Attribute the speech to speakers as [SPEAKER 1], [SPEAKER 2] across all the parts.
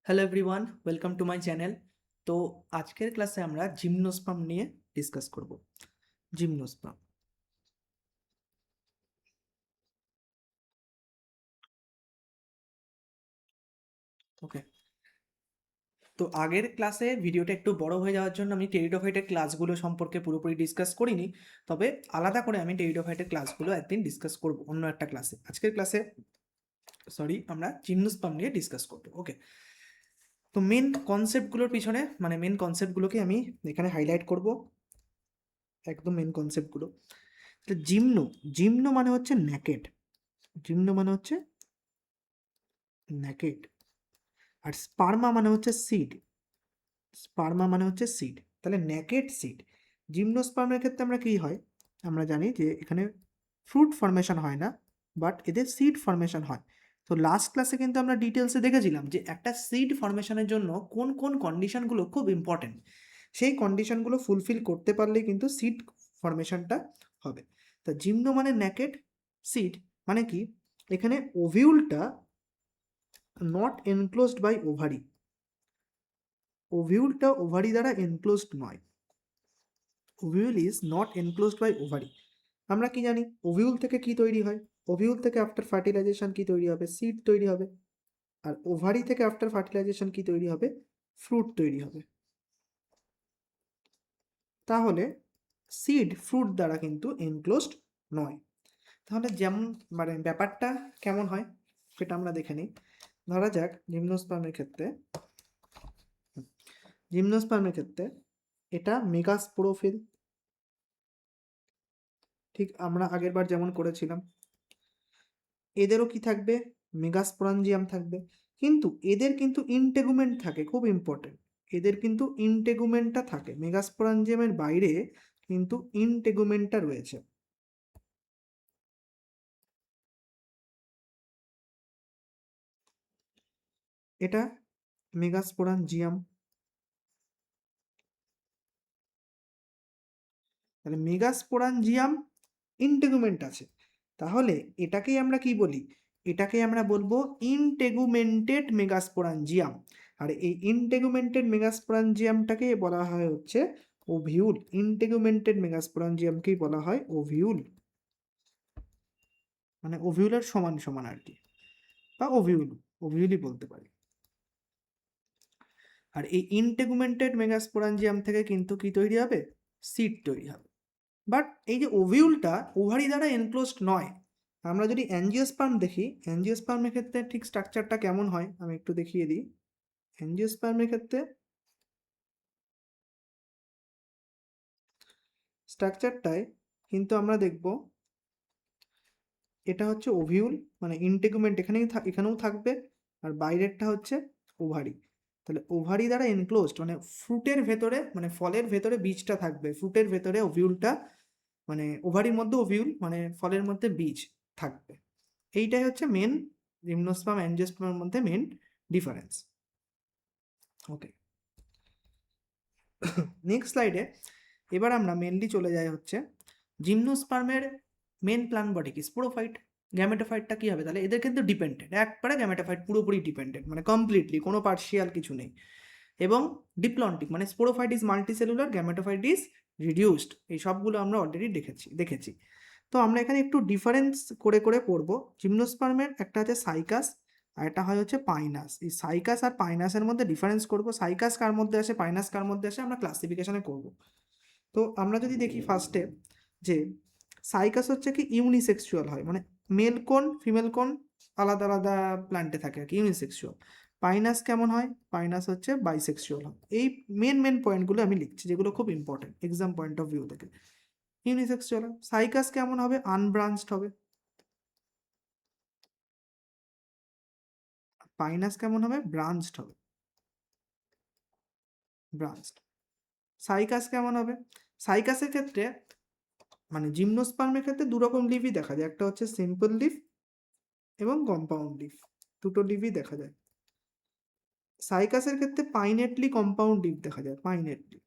[SPEAKER 1] Hello everyone, welcome to my channel. তো আজকের ক্লাসে আমরা জিমনোস্পার্ম নিয়ে ডিসকাস করব। জিমনোস্পার্ম, ওকে। তো আগের ক্লাসে ভিডিওটা একটু বড় হয়ে যাওয়ার জন্য আমি টেরিডোফাইটের ক্লাসগুলো সম্পর্কে পুরোপুরি ডিসকাস করিনি। তবে আলাদা করে আমি টেরিডোফাইটের ক্লাসগুলো একদিন ডিসকাস করব অন্য একটা ক্লাসে। আজকের ক্লাসে আমরা জিমনোস্পার্ম নিয়ে ডিসকাস করব, ওকে। তো মেন কনসেপ্টগুলোর পিছনে মেন কনসেপ্টগুলোকে আমি এখানে হাইলাইট করব, একদম মেন কনসেপ্টগুলো। তো জিমনো জিমনো মানে হচ্ছে নেকেড। জিমনো মানে হচ্ছে নেকেড। আর স্পার্মা মানে হচ্ছে সিড। স্পার্মা মানে হচ্ছে সিড। তাহলে নেকেড সিড। জিমনোস্পার্মের ক্ষেত্রে আমরা কি হয়, আমরা জানি যে এখানে ফ্রুট ফর্মেশন হয় না, বাট এদের সিড ফর্মেশন হয়। তো লাস্ট ক্লাসে কিন্তু আমরা ডিটেলসে দেখেছিলাম যে একটা সিড ফর্মেশনের জন্য কোন কোন কন্ডিশনগুলো খুব ইম্পর্টেন্ট। সেই কন্ডিশনগুলো ফুলফিল করতে পারলেই কিন্তু সিড ফর্মেশনটা হবে। তা জিমনো মানে নেকেড সিড, মানে কি, এখানে ওভিউলটা নট এনক্লোজড বাই ওভারি। ওভিউলটা ওভারি দ্বারা এনক্লোজড নয়। Ovule is not enclosed by ovary. আমরা কি জানি ওভিউল থেকে কি তৈরি হয়? ওভিউল থেকে আফটার ফার্টিলাইজেশন কি তৈরি হবে? সিড তৈরি হবে। আর ওভারি থেকে আফটার ফার্টিলাইজেশন কি তৈরি হবে? ফ্রুট তৈরি হবে। তাহলে সিড ফ্রুট দ্বারা কিন্তু এনক্লোজড নয়। তাহলে যেমন ব্যাপারটা কেমন হয় সেটা আমরা দেখে নিই। ধরা যাক জিমনোস্পার্মের ক্ষেত্রে এটা মেগাস্পোরোফিল। ঠিক আমরা আগেরবার যেমন করেছিলাম, এদেরও কি থাকবে? মেগাস্পোরাঞ্জিয়াম থাকবে। কিন্তু এদের কিন্তু ইনটেগুমেন্ট থাকে, খুব ইম্পর্টেন্ট। এদের কিন্তু ইনটেগুমেন্টটা থাকে, মেগাস্পোরাঞ্জিয়ামের বাইরে কিন্তু ইনটেগুমেন্টটা রয়েছে। এটা মেগাস্পোরাঞ্জিয়াম। তাহলে মেগাস্পোরাঞ্জিয়াম ইনটেগুমেন্ট আছে। তাহলে এটাকেই আমরা কি বলি? এটাকে আমরা বলবো ইনটেগুমেন্টেড মেগাস্পোরাঞ্জিয়াম। আর এই ইনটেগুমেন্টেড মেগাস্পোরাঞ্জিয়ামটাকে বলা হয় হচ্ছে ওভিউল। ইনটেগুমেন্টেড মেগাস্পোরাঞ্জিয়ামকেই বলা হয় ওভিউল, মানে ওভিউলের সমান সমান আর কি, বা ওভিউল, ওভিউলই বলতে পারি। আর এই ইনটেগুমেন্টেড মেগাস্পোরাঞ্জিয়াম থেকে কিন্তু কি তৈরি হবে? সিড তৈরি হবে। বাট এই যে ওভিউলটা ওভারি দ্বারা এনক্লোজড নয়। আমরা যদি অ্যাঞ্জিওস্পার্ম দেখি, অ্যাঞ্জিওস্পার্মের ক্ষেত্রে ঠিক স্ট্রাকচারটা কেমন হয় আমি একটু দেখিয়ে দিই। অ্যাঞ্জিওস্পার্মের ক্ষেত্রে স্ট্রাকচারটায় কিন্তু আমরা দেখব এটা হচ্ছে ওভিউল, মানে ইনটেগুমেন্ট এখানেও থাকবে, আর বাইরেরটা হচ্ছে ওভারি। তাহলে ওভারি দ্বারা এনক্লোজড মানে ফ্রুটের ভেতরে, মানে ফলের ভেতরে বীজটা থাকবে, ফ্রুটের ভেতরে ওভিউলটা, মানে ওভারির মধ্যে ওভিউল, মানে ফলের মধ্যে বীজ থাকবে। এইটাই হচ্ছে মেন জিমনোস্পার্ম অ্যাঞ্জিওস্পার্মের মধ্যে মেন ডিফারেন্স, ওকে। নেক্সট স্লাইডে এবার আমরা মেনলি চলে যাই হচ্ছে জিমনোস্পার্মের মেন প্ল্যান বডি কি? স্পোরোফাইট। গ্যামেটোফাইটটা কি হবে? তাহলে এদের কিন্তু ডিপেন্ডেন্ট, একবারে গ্যামেটোফাইট পুরোপুরি ডিপেন্ডেন্ট, মানে কমপ্লিটলি, কোনো পার্শিয়াল কিছু নেই। এবং ডিপ্লন্টিক, মানে sporophyte is multicellular, gametophyte is reduced. এই সবগুলো আমরা অলরেডি দেখেছি। তো আমরা এখানে একটু ডিফারেন্স করে করে পড়বো। জিমনোস্পার্মের একটা আছে সাইকাস, আর একটা হয় হচ্ছে পাইনাস। এই সাইকাস আর পাইনাসের মধ্যে ডিফারেন্স করব। সাইকাস কার মধ্যে আসে, পাইনাস কার মধ্যে আসে, আমরা ক্লাসিফিকেশনে করব। তো আমরা যদি দেখি ফার্স্টে যে সাইকাস হচ্ছে কি ইউনিসেক্সুয়াল হয়, মানে মেল কোন ফিমেল কোন আলাদা আলাদা প্ল্যান্টে থাকে আর কি, ইউনিসেক্সুয়াল। পাইনাস কেমন হয়? পাইনাস হচ্ছে বাইসেক্সুয়াল হয়। এই মেন পয়েন্টগুলো আমি লিখছি, যেগুলো খুব important exam point of view থেকে। ইউনিসেক্সুয়াল। সাইকাস কেমন হবে? আনব্রাঞ্চড হবে। পাইনাস কেমন হবে? ব্রাঞ্চড হবে, ব্রাঞ্চড। সাইকাস কেমন হবে? সাইকাসের ক্ষেত্রে, মানে জিমনোস্পার্মের ক্ষেত্রে দু রকম লিভই দেখা যায়, একটা হচ্ছে সিম্পল লিফ এবং কম্পাউন্ড লিফ, দুটো লিভই দেখা যায়। সাইকাসের ক্ষেত্রে পাইনেটলি কম্পাউন্ড লিফ দেখা যায়, পাইনেটলি।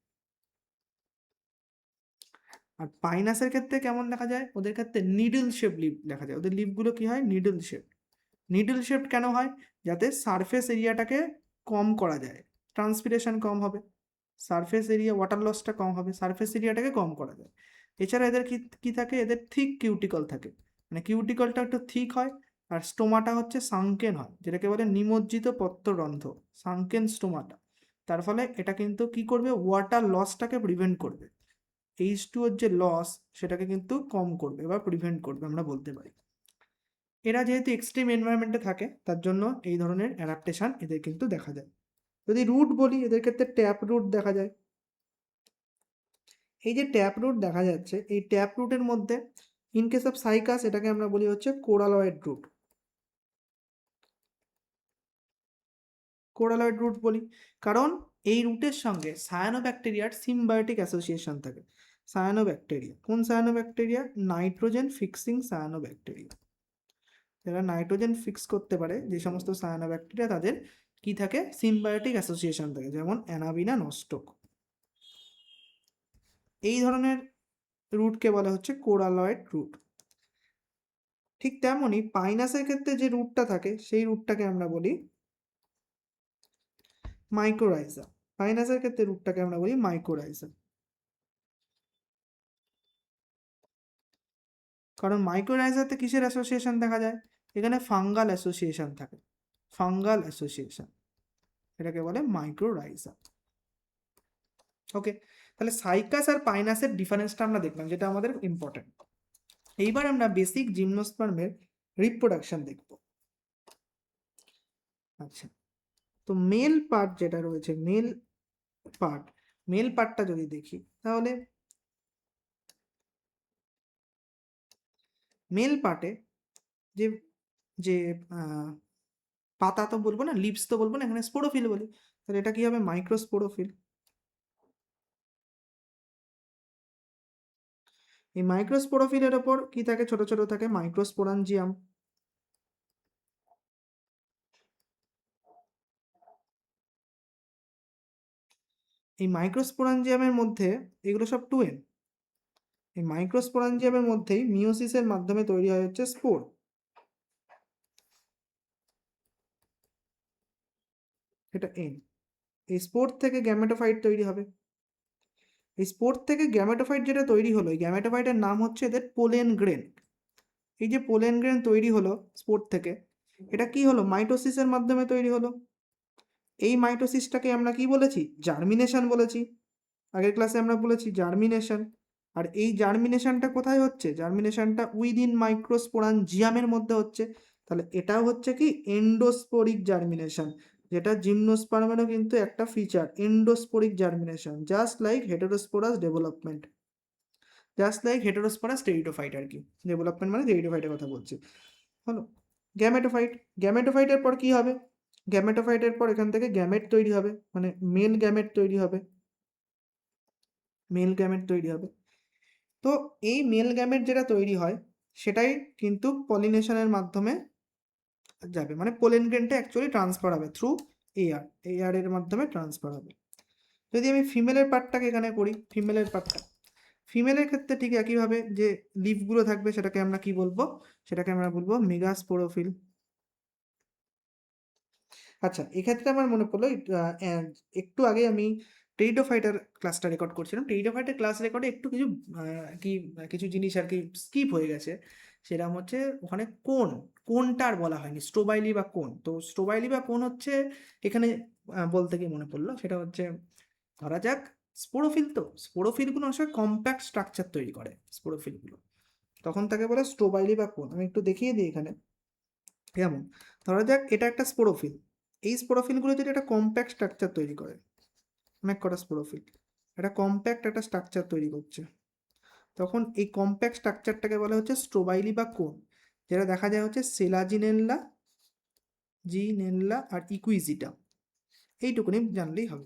[SPEAKER 1] আর পাইনাসের ক্ষেত্রে কেমন দেখা যায়? ওদের ক্ষেত্রে নিডল শেপ লিফ দেখা যায়। ওদের লিফগুলো কি হয়? Needle shape. নিডল শেপ কেন হয়? যাতে সারফেস এরিয়াটাকে কম করা যায়, ট্রান্সপিরেশন কম হবে, সারফেস এরিয়া ওয়াটার লসটা কম হবে, সারফেস এরিয়াটাকে কম করা যায়। এছাড়া এদের কি থাকে, এদের থিক কিউটিকল থাকে, মানে কিউটিকলটা একটু থিক হয়, আর স্টোমাটা হচ্ছে সাংকেন হয়, যেটাকে বলে নিমজ্জিত পত্ররন্ধ্র, সাংকেন স্টোমাটা। তার ফলে এটা কিন্তু কি করবে, ওয়াটার লসটাকে প্রিভেন্ট করবে, H2ওর যে লস সেটাকে কিন্তু কম করবে বা প্রিভেন্ট করবে আমরা বলতে পারি। এরা যেহেতু এক্সট্রিম এনভায়রনমেন্টে থাকে তার জন্য এই ধরনের অ্যাডাপ্টেশন এদের কিন্তু দেখা যায়। যদি রুট বলি, এদের ক্ষেত্রে ট্যাপ রুট দেখা যায়। এই যে ট্যাপ রুট দেখা যাচ্ছে, এই ট্যাপ রুটের মধ্যে ইন কেস অফ সাইকাস এটাকে আমরা বলি হচ্ছে কোরালয়েড রুট, কোরালয়েড রুট বলি কারণ এই রুটের সঙ্গে সায়ানোব্যাকটেরিয়ার সিম্বায়োটিক অ্যাসোসিয়েশন থাকে। সায়ানোব্যাকটেরিয়া, কোন সায়ানোব্যাকটেরিয়া? Nitrogen fixing cyanobacteria. যারা নাইট্রোজেন ফিক্স করতে পারে যে সমস্ত সায়ানোব্যাকটেরিয়া, তাদের কি থাকে, সিম্বায়োটিক অ্যাসোসিয়েশন থাকে, যেমন অ্যানাবিনা নস্টক। এই ধরনের রুটকে বলা হচ্ছে কোরালয়েড রুট। ঠিক তেমনই পাইনাসের ক্ষেত্রে যে রুটটা থাকে সেই রুটটাকে আমরা বলি মাইকোরাইজা। পাইনাসের ক্ষেত্রে রুটটাকে আমরা বলি মাইকোরাইজা, কারণ মাইক্রোরাইজাতে কিসের অ্যাসোসিয়েশন দেখা যায়? এখানে ফাঙ্গাল অ্যাসোসিয়েশন থাকে, ফাঙ্গাল অ্যাসোসিয়েশন, এটাকে বলে মাইক্রোরাইজা। ওকে, তাহলে সাইকাস আর পাইনাসের ডিফারেন্সটা আমরা দেখলাম, যেটা আমাদের ইম্পর্টেন্ট। এইবার আমরা বেসিক জিমনোস্পার্মের রিপ্রোডাকশন দেখব। আচ্ছা, তো মেল পার্ট যেটা রয়েছে, মেল পার্টটা যদি দেখি, তাহলে মেল পার্টে যে যে পাতা তো বলবো না, লিভস তো বলবো না, এখানে স্পোরোফিল বলি, তাহলে এটা কি হবে, মাইক্রোস্পোরোফিল। এই মাইক্রোস্পোরোফিলের ওপর কি থাকে, ছোট ছোট থাকে মাইক্রোস্পোরাঞ্জিয়াম। এই মাইক্রোস্পোরাঞ্জিয়ামের মধ্যে এগুলো সব টুয়েন। এই মাইক্রোস্পোরাঞ্জিয়ামের মধ্যেই মিওসিসের মাধ্যমে তৈরি হয় হচ্ছে স্পোর। এটা এন। এই স্পোর থেকে গ্যামেটোফাইট তৈরি হবে। এই স্পোর থেকে গ্যামেটোফাইট যেটা তৈরি হলো, এই গ্যামেটোফাইটের নাম হচ্ছে এদের পোলেন গ্রেন। এই যে পোলেন গ্রেন তৈরি হলো স্পোর থেকে, এটা কি হলো, মাইটোসিসের মাধ্যমে তৈরি হলো। এই মাইটোসিসটাকে আমরা কি বলেছি, জার্মিনেশন বলেছি। আগের ক্লাসে আমরা বলেছি জার্মিনেশন। আর এই জার্মিনেশনটা কোথায় হচ্ছে, জার্মিনেশনটা উইদিন মাইক্রোস্পোরাঞ্জিয়ামের মধ্যে হচ্ছে। তাহলে এটাও হচ্ছে কি এন্ডোস্পোরিক জার্মিনেশন, যেটা জিমনোস্পার্মেরও কিন্তু একটা feature, endosporic germination, just like heterosporous development, just like heterosporous pteridophyte আর কি। ডেভেলপমেন্ট মানে টেরিডোফাইটের কথা বলছি। হলো গ্যামেটোফাইট। গ্যামেটোফাইটের পর কি হবে, গ্যামেটোফাইটের পর এখান থেকে গ্যামেট তৈরি হবে, মানে মেল গ্যামেট তৈরি হবে, মেল গ্যামেট তৈরি হবে। তো এই মেল গ্যামেট যেটা তৈরি হয় সেটাই কিন্তু পলিনেশনের মাধ্যমে যাবে, মানে পোলেন গ্রেনটা অ্যাকচুয়ালি ট্রান্সফার হবে থ্রু এয়ার, এয়ারের মাধ্যমে ট্রান্সফার হবে। যদি আমি ফিমেলের পার্টটাকে এখানে করি, ফিমেলের পার্টটা, ফিমেলের ক্ষেত্রে ঠিক একইভাবে যে লিফগুলো থাকবে সেটাকে আমরা কি বলবো, সেটাকে আমরা বলবো মেগাস্পোরোফিল। আচ্ছা, এক্ষেত্রে আমার মনে পড়লো একটু আগে আমি টেরিডোফাইটার ক্লাসটা রেকর্ড করছিলাম, টেরিডোফাইটার ক্লাস রেকর্ডে একটু কিছু কি কিছু জিনিস আর কি স্কিপ হয়ে গেছে। সেরকম হচ্ছে ওখানে কোনটা আর বলা হয়নি, স্ট্রোবাইলি বা কোন। তো স্ট্রোবাইলি বা কোন হচ্ছে এখানে বলতে গিয়ে মনে পড়লো, সেটা হচ্ছে ধরা যাক স্পোরোফিল, তো স্পোরোফিলগুলো আসলে কম্প্যাক্ট স্ট্রাকচার তৈরি করে স্পোরোফিলগুলো, তখন তাকে বলে স্ট্রোবাইলি বা কোন। আমি একটু দেখিয়ে দিই এখানে কেমন। ধরা যাক এটা একটা স্পোরোফিল, এই স্পোরোফিলগুলো যদি একটা কম্প্যাক্ট স্ট্রাকচার তৈরি করে, অনেক কটা স্পোরোফিল একটা কম্প্যাক্ট একটা স্ট্রাকচার তৈরি করছে, তখন এই কম্প্যাক্ট স্ট্রাকচারটাকে বলা হচ্ছে স্ট্রোবাইলি বা কোন, যেটা দেখা যায় হচ্ছে সেলাজিনেল্লা, জিনেল্লা আর ইকুইজিটাম। এইটুকুনি জানলেই হবে,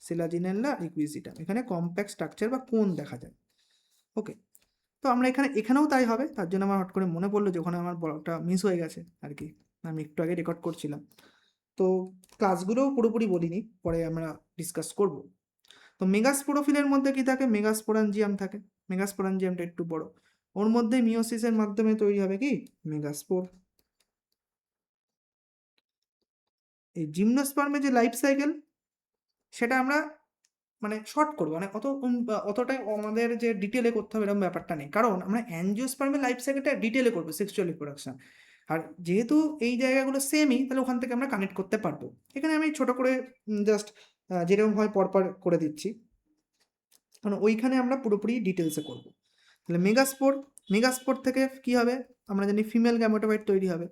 [SPEAKER 1] সেলাজিনেল্লা আর ইকুইজিটাম, এখানে কম্প্যাক্ট স্ট্রাকচার বা কোন দেখা যায়। ওকে, তো আমরা এখানেও তাই হবে, তার জন্য আমার হট করে মনে পড়লো যে ওখানে আমার বড়টা মিস হয়ে গেছে আর কি, আমি একটু আগে রেকর্ড করছিলাম। তো ক্লাসগুলোও পুরোপুরি বলিনি, পরে আমরা ডিসকাস করব। তো মেগাস্পোরোফিলের মধ্যে কি থাকে, মেগাস্পোরাঞ্জিয়াম থাকে, মেগাস্পোরাঞ্জিয়ামটা একটু বড়, ওর মধ্যে মিওসিসের মাধ্যমে তৈরি হবে কি মেগাস্পোর। এই জিমনোস্পার্মের যে লাইফ সাইকেল সেটা আমরা মানে শর্ট করবো, মানে অতটাই আমাদের যে ডিটেলে করতে হবে এরকম ব্যাপারটা নেই, কারণ আমরা অ্যাঞ্জিওস্পার্মের লাইফ সাইকেলটা ডিটেলে করবো সেক্সুয়াল রিপ্রোডাকশন। আর যেহেতু এই জায়গাগুলো সেমই, তাহলে ওখান থেকে আমরা কানেক্ট করতে পারবো। এখানে আমি ছোট করে জাস্ট যেরকম হয় পরপর করে দিচ্ছি, কারণ ওইখানে আমরা পুরোপুরি ডিটেলসে করব। তাহলে মেগাস্পোর থেকে কি হবে, আমরা জানি ফিমেল গ্যামেটোফাইট তৈরি হবে।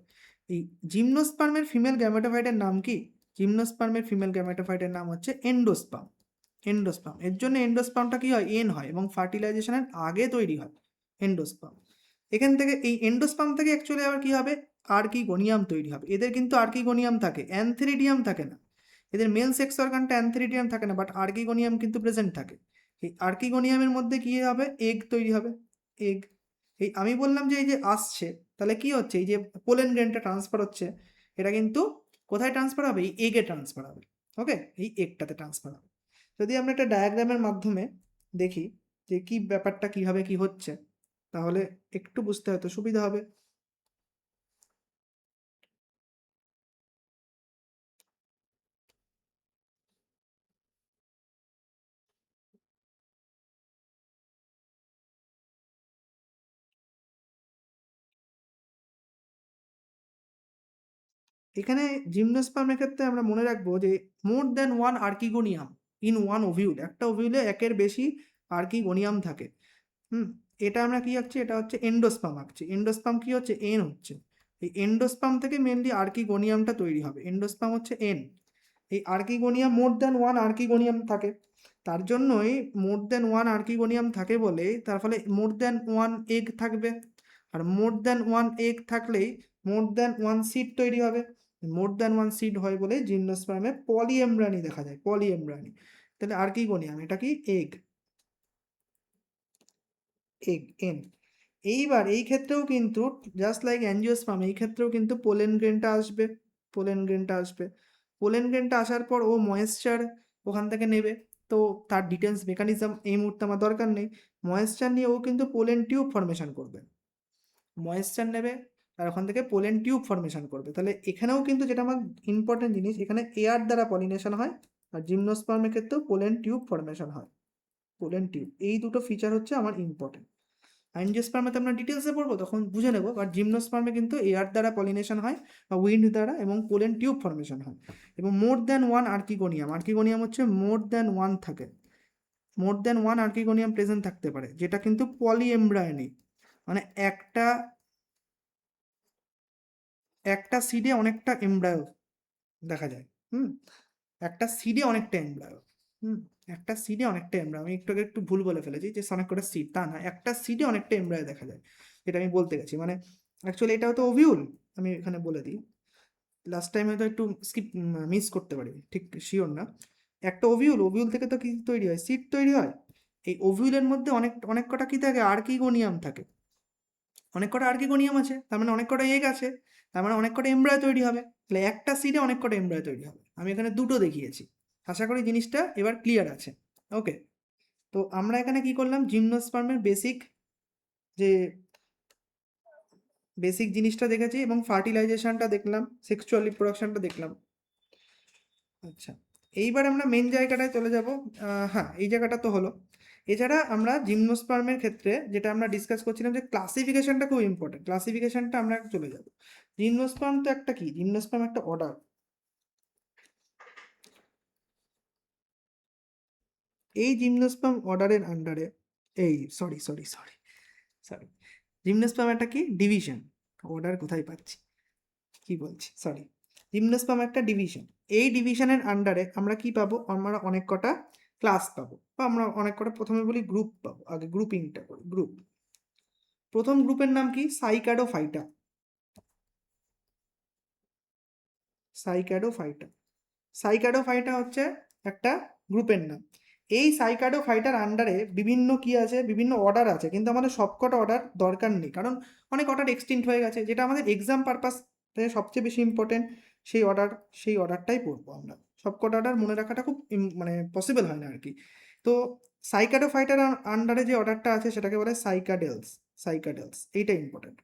[SPEAKER 1] এই জিমনোস্পার্মের ফিমেল গ্যামেটোফাইটের নাম কি? জিমনোস্পার্মের ফিমেল গ্যামেটোফাইটের নাম হচ্ছে এন্ডোস্পার্ম। এর জন্য এন্ডোস্পার্মটা কি হয়, এন হয়, এবং ফার্টিলাইজেশনের আগে তৈরি হয় এন্ডোস্পার্ম। এখান থেকে এই এন্ডোস্পার্ম থেকে অ্যাকচুয়ালি আবার কি হবে, আর্কিগোনিয়াম তৈরি হবে। এদের কিন্তু আর্কিগোনিয়াম থাকে, অ্যানথেরিডিয়াম থাকে না। এদের মেল সেক্স অর্গানটা অ্যানথেরিডিয়াম থাকে না, বাট আর্কিগোনিয়াম কিন্তু প্রেজেন্ট থাকে। এই আর্কিগোনিয়ামের মধ্যে কি হবে, এগ তৈরি হবে। এগ, এই আমি বললাম যে এই যে আসছে, তাহলে কি হচ্ছে, এই যে পোলেন গ্রেনটা ট্রান্সফার হচ্ছে, এটা কিন্তু কোথায় ট্রান্সফার হবে, এই এগে ট্রান্সফার হবে। ওকে, এই এগটাতে ট্রান্সফার হবে। যদি আমরা একটা ডায়াগ্রামের মাধ্যমে দেখি যে কি ব্যাপারটা কিভাবে কি হচ্ছে, তাহলে একটু বুঝতে হয়তো সুবিধা হবে। এখানে জিমনোস্পার্মের ক্ষেত্রে আমরা মনে রাখবো যে more than one archegonium in one ovule, একটা ওভিউলে একের বেশি আর্কিগোনিয়াম থাকে। এটা আমরা কি আঁকছি, এটা হচ্ছে এন্ডোস্পার্ম আঁকছি। এন্ডোস্পার্ম কি হচ্ছে, এন হচ্ছে। এই এন্ডোস্পার্ম থেকে মেনলি আর্কিগোনিয়ামটা তৈরি হবে, এন্ডোস্পার্ম হচ্ছে এন। এই archegonium more than one archegonium থাকে, তার জন্যই মোর দ্যান ওয়ান আর্কিগোনিয়াম থাকে বলে তার ফলে মোর দ্যান ওয়ান এগ থাকবে। আর মোর দ্যান ওয়ান এগ থাকলেই মোর দ্যান ওয়ান সিড তৈরি হবে। মোর দ্যান ওয়ান সিড হয় বলে জিমনোস্পার্মে পলিএমব্রানি দেখা যায়, পলিএমব্রানি। তাহলে আর্কিগোনিয়াম এটা কি, এগ, এগ এন। এইবার এই ক্ষেত্রেও কিন্তু জাস্ট লাইক অ্যাঞ্জিওস্পার্ম, এই ক্ষেত্রেও কিন্তু পোলেন গ্রেনটা আসবে। পোলেন গ্রেনটা আসবে, পোলেন গ্রেনটা আসার পর ও ময়েশ্চার ওখান থেকে নেবে। তো তার ডিটেলস মেকানিজম এই মুহূর্তে আমার দরকার নেই। ময়েশ্চার নিয়ে ও কিন্তু পোলেন টিউব ফর্মেশন করবে, ময়েশ্চার নেবে আর ওখান থেকে পোলেন টিউব ফর্মেশন করবে। তাহলে এখানেও কিন্তু যেটা আমার ইম্পর্টেন্ট জিনিস, এখানে এয়ার দ্বারা পলিনেশন হয়, আর জিমনোস্পার্মের ক্ষেত্রেও পোলেন টিউব ফর্মেশন হয়। পোলেন টিউব, এই দুটো ফিচার হচ্ছে আমার ইম্পর্টেন্ট। অ্যাঞ্জিওস্পার্মে তো আমরা ডিটেলসে পড়বো, তখন বুঝে নেবো। বাট জিমনোস্পার্মে কিন্তু এয়ার দ্বারা পলিনেশন হয় বা উইন্ড দ্বারা, এবং পোলেন টিউব ফর্মেশন হয়। এবং more than one archegonium, archegonium হচ্ছে মোর দ্যান ওয়ান থাকে, more than one archegonium present থাকতে পারে, যেটা কিন্তু পলিএমব্রায়োনিক। মানে একটা একটা সিডে অনেকটা এমব্রায়ো দেখা যায়। হুম, একটা সিডে অনেকটা এমব্রায়ো। হুম, একটা সিডে অনেকটা এমব্রায়ো, আমি একটু আগে একটু ভুল বলে ফেলেছি যে অনেক কটা সিড, তা না, একটা সিডে অনেকটা এমব্রায়ো দেখা যায়, যেটা আমি বলতে গেছি। মানে অ্যাকচুয়ালি এটা হয়তো ওভিউল, আমি এখানে বলে দিই, লাস্ট টাইম হয়তো একটু স্কিপ মিস করতে পারি, ঠিক শিওর না। একটা ওভিউল, ওভিউল থেকে তো কি তৈরি হয়, সিড তৈরি হয়। এই ওভিউলের মধ্যে অনেক অনেক কটা কি থাকে, আর্কিগোনিয়াম থাকে। অনেক কটা আর্কিগোনিয়াম আছে, তার মানে অনেক কটা এগ আছে, তার মানে অনেক কটা এমব্রায়ো তৈরি হবে। তাহলে একটা সিডে অনেক কটা এমব্রায়ো তৈরি হবে। আমি এখানে দুটো দেখিয়েছি, আশা করি জিনিসটা এবার ক্লিয়ার আছে। ওকে, তো আমরা এখানে কি করলাম, জিমনোস্পার্মের যে বেসিক জিনিসটা দেখেছি, এবং ফার্টিলাইজেশনটা দেখলাম, সেক্সুয়াল রিপ্রোডাকশনটা দেখলাম। আচ্ছা, এইবার আমরা মেন জায়গাটায় চলে যাব। হ্যাঁ, এই জায়গাটা তো হলো। এছাড়া আমরা জিমনোস্পার্মের ক্ষেত্রে যেটা আমরা ডিসকাস করছিলাম যে ক্লাসিফিকেশনটা খুব ইম্পর্টেন্ট, ক্লাসিফিকেশনটা আমরা চলে যাব। জিমনোস্পার্ম তো একটা কি, জিমনোস্পার্ম একটা অর্ডার। এই জিমনোস্পার্ম অর্ডারের আন্ডারে, এই sorry sorry sorry sorry, gymnosperm একটা কি, ডিভিশন। অর্ডার কোথায় পাচ্ছি, কি বলছি, সরি। জিমনোস্পার্ম একটা ডিভিশন। এই ডিভিশনের আন্ডারে আমরা কি পাবো, আমরা অনেক কটা ক্লাস পাবো, বা আমরা অনেক কটা, প্রথমে বলি গ্রুপ পাবো। আগে গ্রুপিংটা করি, গ্রুপ। প্রথম গ্রুপের নাম কি, সাইকাডোফাইটা। সাইকাডোফাইটা, সাইকাডোফাইটা হচ্ছে একটা গ্রুপের নাম। এই সাইকাডোফাইটার আন্ডারে বিভিন্ন কি আছে, বিভিন্ন অর্ডার আছে, কিন্তু আমাদের সবকটা অর্ডার দরকার নেই, কারণ অনেক অর্ডার এক্সটিংক্ট হয়ে গেছে। যেটা আমাদের এক্সাম পারপাস সবচেয়ে বেশি ইম্পর্টেন্ট, সেই অর্ডার, সেই অর্ডারটাই পড়বো আমরা। সবকটা অর্ডার মনে রাখাটা খুব মানে পসিবল হয় না আর কি। তো সাইকাডোফাইটার আন্ডারে যে অর্ডারটা আছে সেটাকে বলে সাইকাডেলস, সাইকাডেলস, এইটা important.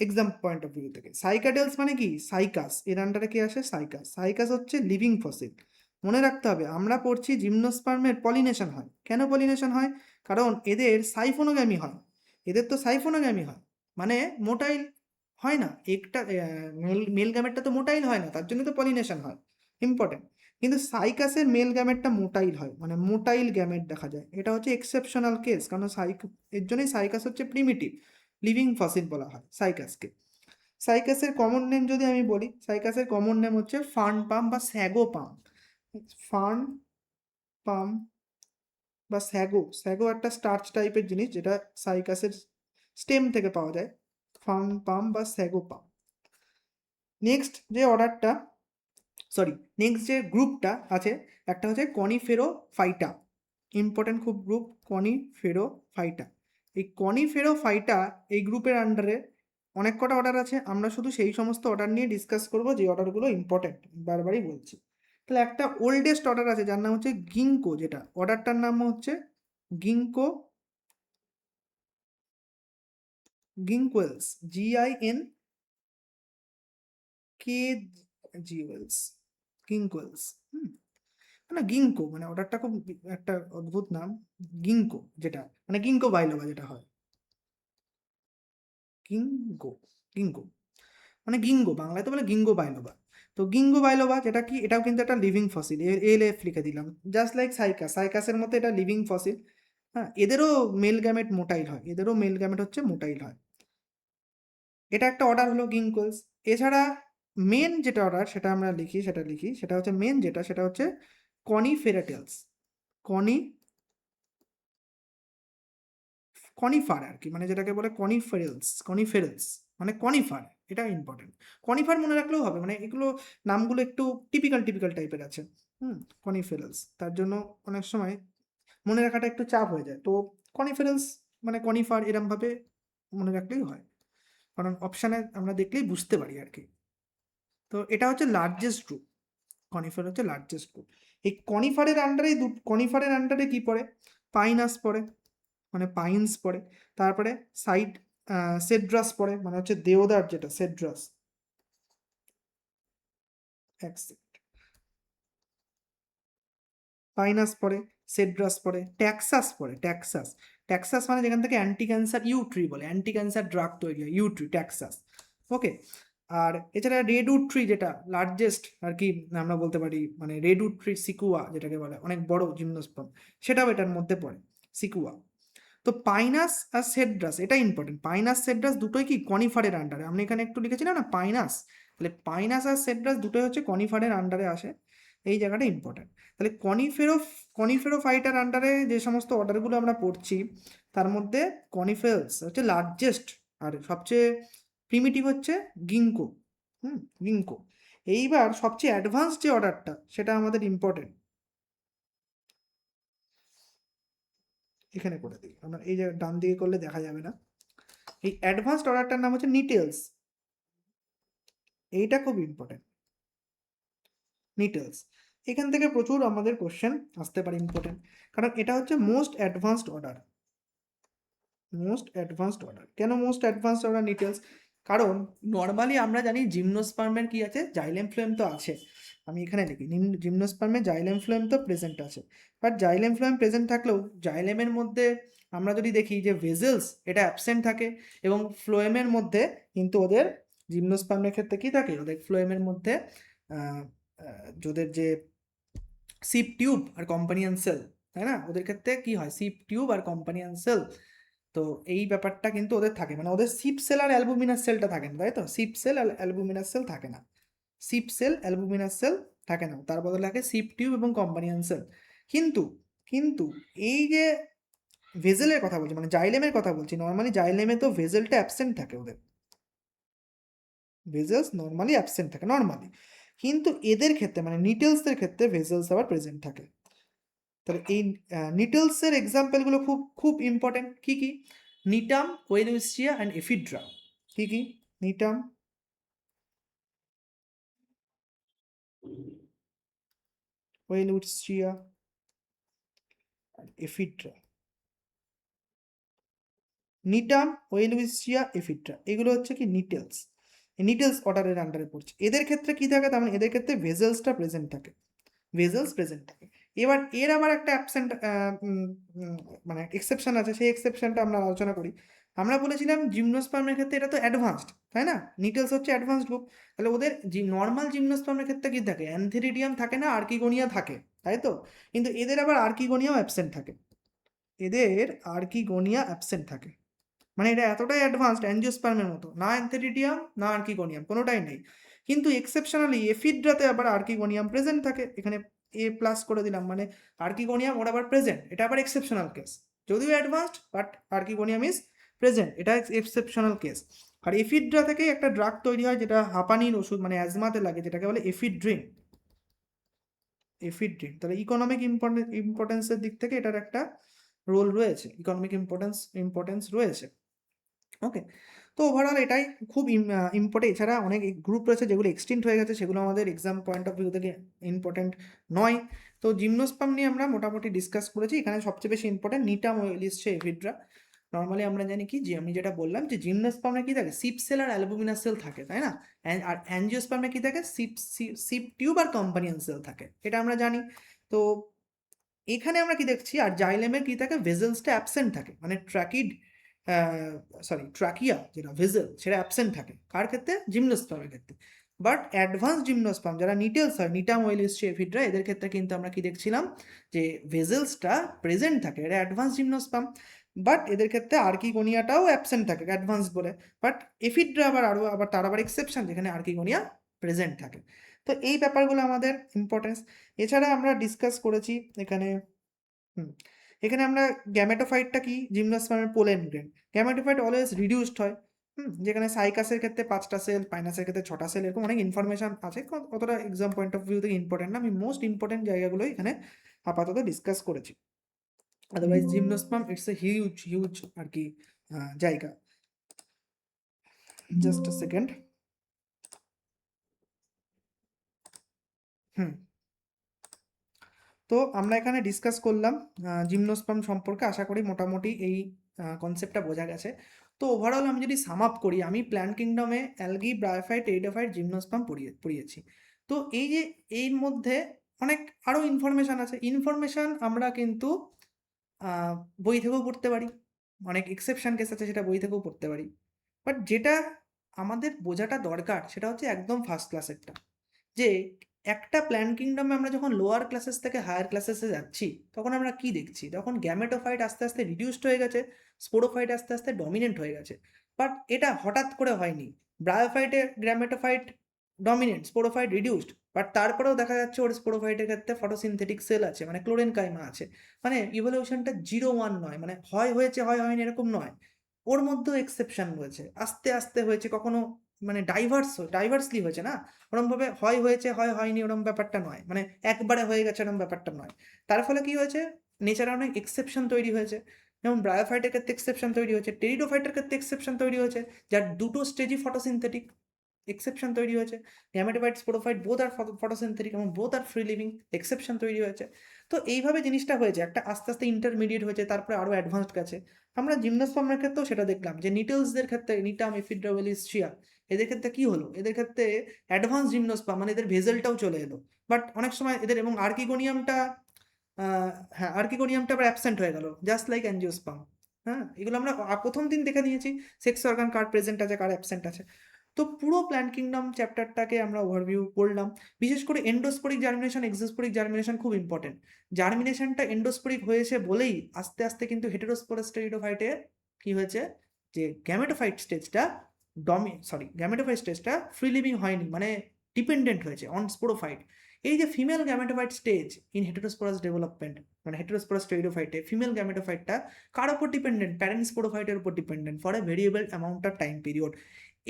[SPEAKER 1] Exam point of view থেকে। সাইকাডেলস মানে কি? সাইকাস, এর আন্ডারে কি আসে? সাইকাস। সাইকাস হচ্ছে লিভিং ফসিল। মনে রাখতে হবে আমরা পড়ছি জিমনোস্পার্মের পলিনেশন হয়। কেন পলিনেশন হয়? কারণ এদের সাইফোনোগ্যামি হয়। এদের তো সাইফোনোগ্যামি হয়, মানে মোটাইল হয় না একটা। মেল গ্যামেটটা তো মোটাইল হয় না, তার জন্য তো পলিনেশন হয়, ইম্পর্টেন্ট। কিন্তু সাইকাসের মেল গ্যামেটটা মোটাইল হয়, মানে মোটাইল গ্যামেট দেখা যায়। এটা হচ্ছে এক্সেপশনাল কেস, কারণ এর জন্যই সাইকাস হচ্ছে প্রিমিটিভ লিভিং ফসিল বলা হয় সাইকাসকে। সাইকাসের কমন নেম যদি আমি বলি, সাইকাসের কমন নেম হচ্ছে ফার্ন পাম বা স্যাগো পাম। ফার্ন পাম বা স্যাগো, স্যাগো একটা স্টার্চ টাইপের জিনিস যেটা সাইকাসের স্টেম থেকে পাওয়া যায়। ফার্ন পাম বা স্যাগো পাম। নেক্সট যে অর্ডারটা, সরি, নেক্সট যে গ্রুপটা আছে, একটা হচ্ছে কনিফেরো ফাইটা। ইম্পর্টেন্ট খুব গ্রুপ, কনিফেরো ফাইটা। এই কনিফেরো ফাইটা এই গ্রুপের আন্ডারে অনেক কটা অর্ডার আছে। আমরা শুধু সেই সমস্ত অর্ডার নিয়ে ডিসকাস করবো যে অর্ডারগুলো ইম্পর্টেন্ট, বারবারই বলছি। তাহলে একটা ওল্ডেস্ট অর্ডার আছে যার নাম হচ্ছে গিঙ্কো, যেটা অর্ডারটার নাম হচ্ছে গিঙ্কো, গিঙ্কোয়েলস, GINKGOLS, গিঙ্কোয়েলস। না, গিঙ্কো মানে অর্ডারটা খুব একটা অদ্ভুত নাম। গিঙ্কো, যেটা মানে গিঙ্কো বাইলোবা যেটা হয়, গিঙ্গো, গিঙ্গো মানে গিঙ্গো, বাংলায় তো বলে গিঙ্গো বাইলোবা। তো গিঙ্গো বাইলোবা যেটা কি, এটাও কিন্তু একটা লিভিং ফসিল, এলএফ লিখে দিলাম। জাস্ট লাইক সাইকাস, সাইকাসের মতো এটা লিভিং ফসিল। হ্যাঁ, এদেরও মেল গ্যামেট মোটাইল হয়, এদেরও মেল গ্যামেট হচ্ছে মোটাইল হয়। এটা একটা অর্ডার হলো গিঙ্কোলস। এছাড়া মেন যেটা অর্ডার সেটা আমরা লিখি, সেটা হচ্ছে মেন যেটা, সেটা হচ্ছে কনিফেরাটেলস। কনি কনিফার আর কি, মানে যেটাকে বলে কনিফেরেলস, কনিফেরেলস মানে কনিফার। এটা ইম্পর্টেন্ট। কনিফার মনে রাখলেও হবে, মানে এগুলো নামগুলো একটু টিপিক্যাল টিপিক্যাল টাইপের আছে। কনিফেরেলস, তার জন্য অনেক সময় মনে রাখাটা একটু চাপ হয়ে যায়। তো কনিফেরেলস মানে কনিফার, এরমভাবে মনে রাখলেই হয়, কারণ অপশানে আমরা দেখলেই বুঝতে পারি আর কি। তো এটা হচ্ছে লার্জেস্ট গ্রুপ, কনিফার হচ্ছে লার্জেস্ট গ্রুপ। এই কনিফারের আন্ডারে কি পড়ে? পাইনাস পড়ে, মানে পাইনস পড়ে। তারপরে সাইড সেড্রাস পড়ে, মানে হচ্ছে দেওদার যেটা সেড্রাস। পাইনাস পড়ে, সেড্রাস পড়ে, ট্যাক্সাস পড়ে। ট্যাক্সাস, ট্যাক্সাস মানে যেখান থেকে অ্যান্টি ক্যান্সার ইউট্রি বলে, অ্যান্টি ক্যান্সার ড্রাগ তৈরি হয়, ইউট্রি, ট্যাক্সাস। ওকে। আর এছাড়া রেডউড ট্রি যেটা লার্জেস্ট আর কি, আমরা বলতে পারি, মানে রেডউড ট্রি সিকুয়া যেটাকে বলে, অনেক বড় জিমনোস্পার্ম, সেটাও এটার মধ্যে পড়ে, সিকুয়া। তো পাইনাস আর সেড্রাস এটা ইম্পর্টেন্ট। পাইনাস সেড্রাস দুটোই কি কনিফারের আন্ডারে, আমি এখানে একটু লিখেছিলাম না পাইনাস, তাহলে পাইনাস আর সেড্রাস দুটোই হচ্ছে কনিফারের আন্ডারে আসে, এই জায়গাটা ইম্পর্টেন্ট। তাহলে কনিফেরোফাইটার আন্ডারে যে সমস্ত অর্ডারগুলো আমরা পড়ছি, তার মধ্যে কনিফেলস হচ্ছে লার্জেস্ট, আর সবচেয়ে প্রিমিটিভ হচ্ছে গিঙ্কো। গিঙ্কো। এইবার সবচেয়ে অ্যাডভান্স যে অর্ডারটা সেটা আমাদের ইম্পর্টেন্ট, এখানে করে দিই আমরা, এই যে ডান দিকে করলে দেখা যাবে না। এই অ্যাডভান্সড অর্ডারটার নাম হচ্ছে নিটেলস। এইটা খুব ইম্পর্টেন্ট, নিটেলস। এখান থেকে প্রচুর আমাদের কোশ্চেন আসতে পারে ইম্পর্টেন্ট, কারণ এটা হচ্ছে most advanced order. Most advanced order কেন মোস্ট অ্যাডভান্সড অর্ডার নিটেলস? কারণ নর্মালি আমরা জানি জিমনোস্পার্মের কি আছে, জাইলেম ফ্লোয়েম তো আছে। আমি এখানে লিখি জিমনোস্পার্মে জাইলেম ফ্লোয়েম তো প্রেজেন্ট আছে। বাট জাইলেম ফ্লোয়েম প্রেজেন্ট থাকলেও জাইলেমের মধ্যে আমরা যদি দেখি যে ভেজেলস এটা অ্যাবসেন্ট থাকে, এবং ফ্লোয়েমের মধ্যে কিন্তু ওদের, জিমনোস্পার্মের ক্ষেত্রে কি থাকে, ওদের ফ্লোয়েমের মধ্যে ওদের যে সিপ টিউব আর কম্পানিয়ান সেল, তাই না? ওদের ক্ষেত্রে কি হয়, সিপ টিউব আর কম্পানিয়ান সেল। তো এই ব্যাপারটা কিন্তু ওদের থাকে, মানে ওদের সিপ সেল আর অ্যালবুমিনাস সেলটা থাকে না, তাই তো? সিপ সেল আর অ্যালবুমিনাস সেল থাকে না, সিপ সেল অ্যালবুমিনাস সেল থাকে না, তার বদলে থাকে সিপ টিউব এবং কম্পানিয়ান সেল। কিন্তু কিন্তু এই যে ভেজেলের কথা বলছি, মানে জাইলেমের কথা বলছি, নর্মালি জাইলেমে তো ভেজেলটা অ্যাবসেন্ট থাকে, ওদের ভেজেলস নর্মালি অ্যাবসেন্ট থাকে নর্মালি। কিন্তু এদের ক্ষেত্রে মানে নিটেলসের ক্ষেত্রে ভেজেলস আবার প্রেজেন্ট থাকে। তাহলে এই নিটেলসের এক্সাম্পলগুলো খুব খুব ইম্পর্টেন্ট। কি কি? নিটাম, ওয়েলউইস্ট্রিয়া অ্যান্ড এফিড্রা। কি কি? নিটাম, ওয়েলউইস্ট্রিয়া আর এফিড্রা। নিটাম, ওয়েলউইচিয়া, এফিড্রা, এগুলো হচ্ছে কি নিটেলস। নিটেলস অর্ডারের আন্ডারে পড়ছে। এদের ক্ষেত্রে কি থাকে, তার মানে এদের ক্ষেত্রে ভেজেলসটা প্রেজেন্ট থাকে, ভেজেলস প্রেজেন্ট থাকে। এবার এর আবার একটা অ্যাবসেন্ট মানে এক্সেপশন আছে, সেই এক্সেপশনটা আমরা আলোচনা করি। আমরা বলেছিলাম জিমনোস্পার্মের ক্ষেত্রে এটা তো অ্যাডভান্সড, তাই না? নিটেলস হচ্ছে অ্যাডভান্সড গ্রুপ। তাহলে ওদের নর্মাল জিমনোস্পার্মের ক্ষেত্রে কি থাকে, অ্যানথেরিডিয়াম থাকে না, আর্কিগোনিয়া থাকে, তাই তো? কিন্তু এদের আবার আর্কিগোনিয়াও অ্যাবসেন্ট থাকে, এদের আর্কিগোনিয়া অ্যাবসেন্ট থাকে। মানে এটা এতটাই অ্যাডভান্সড অ্যাঞ্জিওস্পার্মের মতো, না অ্যানথেরিডিয়াম না আর্কিগোনিয়াম, কোনোটাই নেই। কিন্তু এক্সেপশনালি এফিড্রাতে আবার আর্কিগোনিয়াম প্রেজেন্ট থাকে, এখানে এ প্লাস করে দিলাম, মানে আর্কিগোনিয়াম ওর আবার প্রেজেন্ট, এটা আবার এক্সেপশনাল কেস। যদিও advanced but archegonium is present, এটা এক্সেপশনাল কেস। আর এফিড্রা থেকে একটা ড্রাগ তৈরি হয় যেটা হাঁপানির ওষুধ, মানে অ্যাজমাতে লাগে, যেটাকে বলে এফিড্রিন। এফিড্রিন, তাহলে ইকোনমিক ইম্পর্টেন্সের দিক থেকে এটার একটা রোল রয়েছে, ইকোনমিক ইম্পর্টেন্স রয়েছে। ওকে, তো ওভারঅল এটাই খুব ইম্পর্টেন্ট। এছাড়া অনেক গ্রুপ রয়েছে যেগুলো এক্সটিন্ট হয়ে গেছে, সেগুলো আমাদের এক্সাম পয়েন্ট অফ ভিউ থেকে ইম্পর্টেন্ট নয়। তো জিমনোস্পার্ম নিয়ে আমরা মোটামুটি ডিসকাস করেছি। এখানে সবচেয়ে বেশি ইম্পর্টেন্ট নিটাম, ওয়েলিসছে, এভিড্রা। নর্মালি আমরা জানি কি, যে আমি যেটা বললাম যে জিমনোস্পার্মে কি থাকে, সিপ সেল আর অ্যালবুমিনাস সেল থাকে, তাই না? আর অ্যাঞ্জিওস্পার্মে কি থাকে, সিপ টিউব আর কম্পানিয়ন সেল থাকে, এটা আমরা জানি। তো এখানে আমরা কি দেখছি, আর জাইলেমের কি থাকে, ভেজেলসটা অ্যাবসেন্ট থাকে, মানে ট্রাকিয়া যেটা ভেজেল, সেটা অ্যাবসেন্ট থাকে কার ক্ষেত্রে, জিমনোস্পার্মের ক্ষেত্রে। বাট অ্যাডভান্স জিমনোস্পার্ম যারা নিটেলস হয়, নিটাম, ওয়েলিসছে, এভিড্রা, এদের ক্ষেত্রে কিন্তু আমরা কি দেখছিলাম, যে ভেজেলসটা প্রেজেন্ট থাকে, এটা অ্যাডভান্স জিমনোস্পার্ম। বাট এদের ক্ষেত্রে আর্কিগোনিয়াটাও অ্যাবসেন্ট থাকে অ্যাডভান্স বলে। বাট এফিড্রা আবার তার আবার এক্সেপশন, যেখানে আর্কিগোনিয়া প্রেজেন্ট থাকে। তো এই ব্যাপারগুলো আমাদের ইম্পর্টেন্স। এছাড়া আমরা ডিসকাস করেছি এখানে, এখানে আমরা গ্যামেটোফাইটটা কি, জিমনোস্পার্মের pollen grain. Gametophyte always reduced হয়, যেখানে সাইকাসের ক্ষেত্রে 5টা সেল, পাইনাসের ক্ষেত্রে 6টা সেল, এরকম অনেক ইনফরমেশন আছে, অতটা এক্সাম পয়েন্ট অফ ভিউ থেকে ইম্পর্টেন্ট না। আমি মোস্ট ইম্পর্টেন্ট জায়গাগুলো এখানে আপাতত ডিসকাস করেছি। Otherwise gymnosperm it's a huge আর কি জায়গা। Just a second. তো আমরা এখানে ডিসকাস করলাম জিমনোস্পার্ম সম্পর্কে। আশা করি মোটামুটি এই কনসেপ্টটা বোঝা গেছে। তো ওভারঅল আমি যদি সাম আপ করি, আমি প্ল্যান্ট কিংডমে অ্যালগি, ব্রায়োফাইট, টেরিডোফাইট, জিমনোস্পার্ম পড়িয়েছি। তো এই যে এর মধ্যে অনেক আরও ইনফরমেশান আছে, ইনফরমেশান আমরা কিন্তু বই থেকেও পড়তে পারি, অনেক এক্সেপশন কেস আছে সেটা বই থেকেও পড়তে পারি। বাট যেটা আমাদের বোঝাটা দরকার সেটা হচ্ছে একদম ফার্স্ট ক্লাসেরটা, যে একটা প্ল্যান্ট কিংডমে আমরা যখন লোয়ার ক্লাসেস থেকে হায়ার ক্লাসেসে যাচ্ছি, তখন আমরা কি দেখছি, তখন গ্যামেটোফাইট আস্তে আস্তে রিডিউসড হয়ে গেছে, স্পোরোফাইট আস্তে আস্তে ডমিনেন্ট হয়ে গেছে। বাট এটা হঠাৎ করে হয়নি। ব্রায়োফাইটে gametophyte dominant, sporophyte reduced, but তারপরেও দেখা যাচ্ছে ওর স্পোরোফাইটের ক্ষেত্রে ফটোসিনথেটিক সেল আছে, মানে ক্লোরেনকাইমা আছে। মানে ইভলিউশনটা 0-1 নয়, মানে হয়েছে হয়নি এরকম নয়, ওর মধ্যেও এক্সেপশন রয়েছে, আস্তে আস্তে হয়েছে, কখনো মানে ডাইভার্সলি হয়েছে না, ওরমভাবে হয়েছে হয়নি ওরম ব্যাপারটা নয়, মানে একবারে হয়ে গেছে ওরম ব্যাপারটা নয়। তার ফলে কি হয়েছে, নেচারে অনেক এক্সেপশন তৈরি হয়েছে। যেমন ব্রায়োফাইটের ক্ষেত্রে এক্সেপশন তৈরি হয়েছে, টেরিডোফাইটের ক্ষেত্রে এক্সেপশন তৈরি হয়েছে, যার দুটো স্টেজই ফটোসিনথেটিক, এক্সেপশন তৈরি হয়েছে। গ্যামেটোফাইট, স্পোরোফাইট বোথ আর ফটোসিনথেটিক এবং বোথ আর ফ্রি লিভিং, এক্সেপশন তৈরি হয়েছে। তো এইভাবে জিনিসটা হয়েছে, একটা আস্তে আস্তে ইন্টারমিডিয়েট হয়েছে, তারপরে আরও অ্যাডভান্সড গেছে। আমরা জিমনোস্পার্মের ক্ষেত্রেও সেটা দেখলাম, যে নিটেলসদের ক্ষেত্রে, নিটাম, এফিড্রা, ওয়েলিসচিয়া, এদের ক্ষেত্রে কি হলো, এদের ক্ষেত্রে অ্যাডভান্স জিমনোস্পার্ম, মানে এদের ভেজেলটাও চলে এলো। বাট অনেক সময় এদের, এবং আর্কিগোনিয়ামটা, হ্যাঁ আর্কিগোনিয়ামটা আবার অ্যাবসেন্ট হয়ে গেল, জাস্ট লাইক অ্যাঞ্জিওস্পার্ম। হ্যাঁ, এগুলো আমরা প্রথম দিন দেখে নিয়েছি, সেক্স অর্গান কার প্রেজেন্ট আছে কার অ্যাবসেন্ট আছে। তো পুরো প্ল্যান্ট কিংডম চ্যাপ্টারটাকে আমরা ওভারভিউ করলাম। বিশেষ করে এন্ডোস্পোরিক জার্মিনেশন, এক্সোস্পোরিক জার্মিনেশন খুব ইম্পর্টেন্ট। জার্মিনেশনটা এন্ডোস্পোরিক হয়েছে বলেই আস্তে আস্তে কিন্তু হেটেরোস্পোরাস টেরিডোফাইটে কি হয়েছে, যে গ্যামেটোফাইট স্টেজটা গ্যামেটোফাইট স্টেজটা ফ্রি লিভিং হয়নি, মানে ডিপেন্ডেন্ট হয়েছে অন স্পোরোফাইট। এই যে female gametophyte stage in heterosporous development, মানে হেটেরোস্পোরাস টেরিডোফাইটে ফিমেল গ্যামেটোফাইটটা কার উপর ডিপেন্ডেন্ট, প্যারেন্ট স্পোরোফাইটের উপর dependent for a variable amount of time period.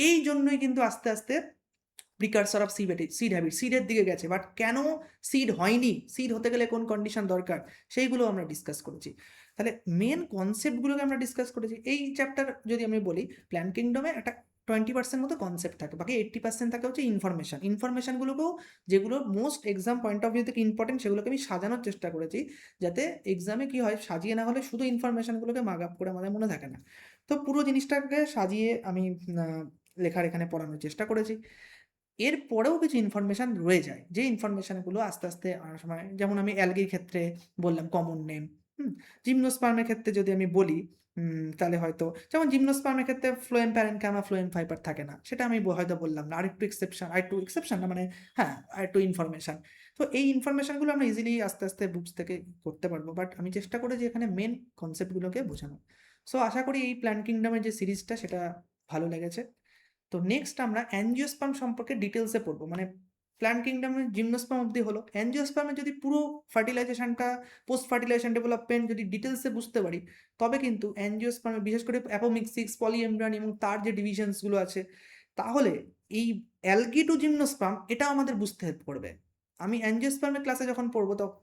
[SPEAKER 1] এই জন্যই কিন্তু আস্তে আস্তে প্রিকারসর অফ সিড হ্যাবিট, সিডের দিকে গেছে। বাট কেন সিড হয়নি, সিড হতে গেলে কোন কন্ডিশন দরকার, সেইগুলো আমরা ডিসকাস করেছি। তাহলে মেন কনসেপ্টগুলোকে আমরা ডিসকাস করেছি। এই চ্যাপ্টার যদি আমি বলি, প্ল্যান্ট কিংডমে একটা 20% মতো কনসেপ্ট থাকে, বাকি 80% থাকে হচ্ছে ইনফরমেশন। ইনফরমেশনগুলোকেও যেগুলো most exam point of view থেকে ইম্পর্টেন্ট সেগুলোকে আমি সাজানোর চেষ্টা করেছি, যাতে এক্সামে কি হয় সাজিয়ে না হলে শুধু ইনফরমেশনগুলোকে মাগ আপ করে আমাদের মনে থাকে না। তো পুরো জিনিসটাকে সাজিয়ে আমি লেখার এখানে পড়ানোর চেষ্টা করেছি। এরপরেও কিছু ইনফরমেশন রয়ে যায়, যে ইনফরমেশনগুলো আস্তে আস্তে অনেক সময়, যেমন আমি অ্যালগির ক্ষেত্রে বললাম কমন নেম, জিমনোস্পার্মের ক্ষেত্রে যদি আমি বলি তাহলে হয়তো যেমন জিমনোস্পার্মের ক্ষেত্রে ফ্লোয়েম প্যারেনকামা ফ্লোয়েম ফাইবার থাকে না, সেটা আমি হয়তো বললাম না, আরেকটু এক্সেপশন না, মানে হ্যাঁ আরেকটু ইনফরমেশন। তো এই ইনফরমেশনগুলো আমরা ইজিলি আস্তে আস্তে বুকস থেকে করতে পারবো, বাট আমি চেষ্টা করি যে এখানে মেন কনসেপ্টগুলোকে বোঝানো। সো আশা করি এই প্ল্যান কিংডমের যে সিরিজটা সেটা ভালো লেগেছে। তো নেক্সট আমরা অ্যাঞ্জিওস্পার্ম সম্পর্কে ডিটেলসে পড়বো, মানে প্ল্যান্ট কিংডমের জিমনোস্পার্ম অবধি হলো, অ্যাঞ্জিওস্পার্মের যদি পুরো ফার্টিলাইজেশনটা, পোস্ট ফার্টিলাইজেশন ডেভেলপমেন্ট যদি ডিটেলসে বুঝতে পারি, তবে কিন্তু অ্যাঞ্জিওস্পার্মে বিশেষ করে অ্যাপোমিক্সিস, পলিএমব্রিয়ন এবং তার যে ডিভিশনসগুলো আছে, তাহলে এই অ্যালগি টু জিমনোস্পার্ম এটাও আমাদের বুঝতে হেল্প করবে। আমি অ্যাঞ্জিওস্পার্মের ক্লাসে যখন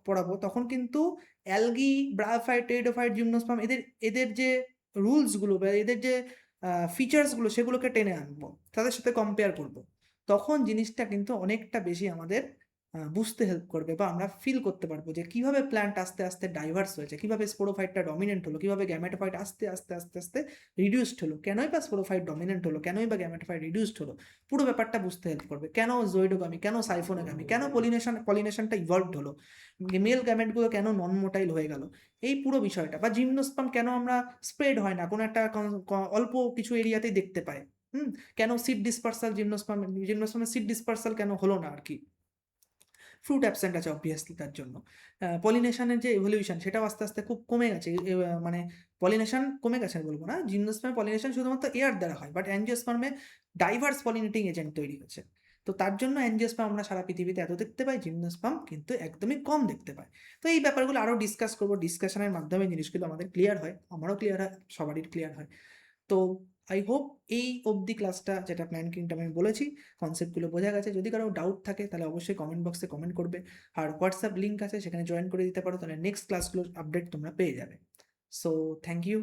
[SPEAKER 1] পড়াবো তখন কিন্তু অ্যালগি, ব্রায়োফাইট, টেরিডোফাইট, জিমনোস্পার্ম এদের এদের যে রুলসগুলো বা এদের যে ফিচার্সগুলো সেগুলোকে টেনে আনবো, তাদের সাথে কম্পেয়ার করব। তখন জিনিসটা কিন্তু অনেকটা বেশি আমাদের বুঝতে হেল্প করবে, বা আমরা ফিল করতে পারবো যে কিভাবে প্ল্যান্ট আস্তে আস্তে ডাইভার্স হয়েছে, কিভাবে স্পোরোফাইটটা ডমিনেন্ট হলো, কিভাবে গ্যামেটোফাইট আস্তে আস্তে আস্তে আস্তে রিডিউসড হলো, কেনই বা স্পোরোফাইট ডমিনেন্ট হলো, কেনই বা গ্যামেটোফাইট রিডিউসড হলো, পুরো ব্যাপারটা বুঝতে হেল্প করবে। কেন জয়েডোগামি, কেন সাইফোনোগামি, কেন পলিনেশনটা ইভলভড হলো, মেল গ্যামেটগুলো কেন নন মোটাইল হয়ে গেল, এই পুরো বিষয়টা। বা জিমনোস্পার্ম কেন আমরা স্প্রেড হয় না, কোনো একটা অল্প কিছু এরিয়াতেই দেখতে পাই, কেন সিড ডিসপার্সাল জিমনোস্পার্মের সিড ডিসপার্সাল কেন হলো না আর কি, ফ্রুট অ্যাবসেন্ট আছে অবভিয়াসলি তার জন্য। পলিনেশনের যে এভলিউশন সেটাও আস্তে আস্তে খুব কমে গেছে, মানে পলিনেশন কমে গেছে বলবো না, জিমনোস্পার্মে পলিনেশন শুধুমাত্র এয়ার দ্বারা হয়, বাট অ্যাঞ্জিওস্পার্মে ডাইভার্স পলিনেটিং এজেন্ট তৈরি হয়েছে। তো তার জন্য অ্যাঞ্জিওস্পার্ম আমরা সারা পৃথিবীতে এত দেখতে পাই, জিমনোস্পার্ম কিন্তু একদমই কম দেখতে পাই। তো এই ব্যাপারগুলো আরও ডিসকাস করবো, ডিসকাশনের মাধ্যমে জিনিসগুলো আমাদের ক্লিয়ার হয়, আমারও ক্লিয়ার হয়, সবারই ক্লিয়ার হয়। তো আই হোপ এই অবধি ক্লাসটা, যেটা প্ল্যান কিংডম আমি বলেছি, কনসেপ্টগুলো বোঝা গেছে। যদি কারো ডাউট থাকে তাহলে অবশ্যই কমেন্ট বক্সে কমেন্ট করবে, আর হোয়াটসঅ্যাপ লিঙ্ক আছে সেখানে জয়েন করে দিতে পারো, তাহলে নেক্সট ক্লাসগুলোর আপডেট তোমরা পেয়ে যাবে। So thank you.